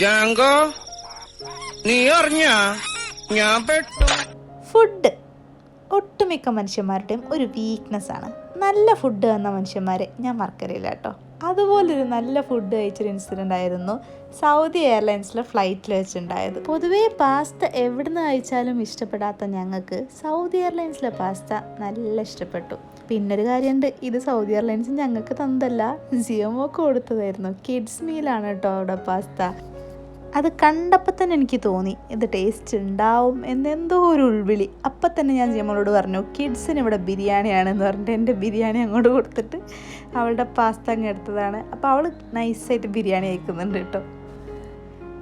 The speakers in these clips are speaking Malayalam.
ജാങ്കോ, നീ അറിഞ്ഞ ഞാൻ പെട്ടു. ഫുഡ് ഒട്ടുമിക്ക മനുഷ്യന്മാരുടെയും ഒരു വീക്ക്നെസ് ആണ്. നല്ല ഫുഡ് എന്ന മനുഷ്യന്മാരെ ഞാൻ മറക്കലില്ല കേട്ടോ. അതുപോലൊരു നല്ല ഫുഡ് കഴിച്ചൊരു ഇൻസിഡൻ്റ് ആയിരുന്നു സൗദി എയർലൈൻസിലെ ഫ്ലൈറ്റിൽ വെച്ചുണ്ടായത്. പൊതുവേ പാസ്ത എവിടുന്ന് കഴിച്ചാലും ഇഷ്ടപ്പെടാത്ത ഞങ്ങൾക്ക് സൗദി എയർലൈൻസിലെ പാസ്ത നല്ല ഇഷ്ടപ്പെട്ടു. പിന്നൊരു കാര്യമുണ്ട്, ഇത് സൗദി എയർലൈൻസ് ഞങ്ങൾക്ക് തന്നതല്ല, ജിയോമോക്ക് കൊടുത്തതായിരുന്നു. കിഡ്സ് മീലാണ് കേട്ടോ അവിടെ പാസ്ത. അത് കണ്ടപ്പോൾ തന്നെ എനിക്ക് തോന്നി ഇത് ടേസ്റ്റ് ഉണ്ടാവും എന്നെന്തോ ഒരു ഉൾവിളി. അപ്പം തന്നെ ഞാൻ ജിയമോളോട് പറഞ്ഞു കിഡ്സിന് ഇവിടെ ബിരിയാണിയാണെന്ന് പറഞ്ഞിട്ട് എൻ്റെ ബിരിയാണി അങ്ങോട്ട് കൊടുത്തിട്ട് അവളുടെ പാസ്ത അങ്ങ് എടുത്തതാണ്. അപ്പോൾ അവൾ നൈസായിട്ട് ബിരിയാണി കഴിക്കുന്നുണ്ട് കേട്ടോ.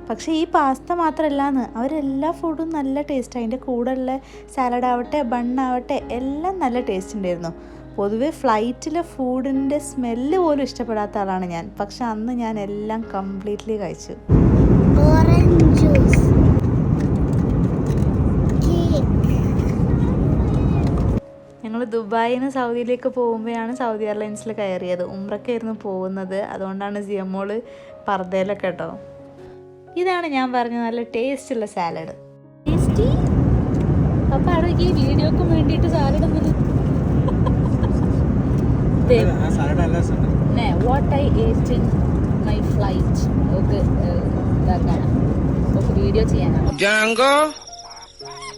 പക്ഷേ ഈ പാസ്ത മാത്രമല്ലാന്ന് അവരെല്ലാ ഫുഡും നല്ല ടേസ്റ്റ്. അതിൻ്റെ കൂടെയുള്ള സാലഡ് ആവട്ടെ ബണ്ണാവട്ടെ എല്ലാം നല്ല ടേസ്റ്റ് ഉണ്ടായിരുന്നു. പൊതുവേ ഫ്ലൈറ്റിലെ ഫുഡിൻ്റെ സ്മെല്ല് പോലും ഇഷ്ടപ്പെടാത്ത ആളാണ് ഞാൻ. പക്ഷെ അന്ന് ഞാൻ എല്ലാം കംപ്ലീറ്റ്ലി കഴിച്ചു. Orange juice, cake. ഞങ്ങൾ ദുബായിൽ നിന്ന് സൗദിയിലേക്ക് പോകുമ്പോഴാണ് സൗദി എയർലൈൻസിൽ കയറിയത്. ഉംറയ്ക്കായിരുന്നു പോകുന്നത്. അതുകൊണ്ടാണ് ജിയമോള് പർദ്ദയിലൊക്കെ കേട്ടോ. ഇതാണ് ഞാൻ പറഞ്ഞ നല്ല ടേസ്റ്റുള്ള സാലഡ്. ടേസ്റ്റി അപ്പം അവിടെ ഈ വീഡിയോക്ക് വേണ്ടിയിട്ട് സാലഡ് വാട്ട് ഐ ഏറ്റ് ഇൻ മൈ ഫ്ലൈറ്റ് ഒക്കെ ഇതാക്കാനാണ്, ഒക്കെ വീഡിയോ ചെയ്യാനാണ്. ജാങ്കോ,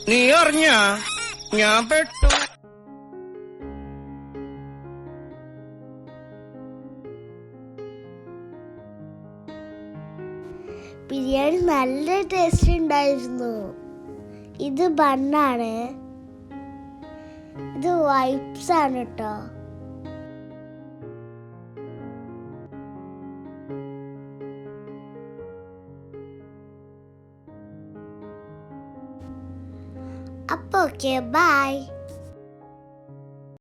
നീ അറിഞ്ഞ ഞാൻ പെട്ടു. ബിരിയാണി നല്ല ടേസ്റ്റ് ഉണ്ടായിരുന്നു. ഇത് ബണ്ണാണ്, ഇത് വൈപ്സ് ആണ് കേട്ടോ. അപ്പോൾ ഓക്കെ, ബൈ.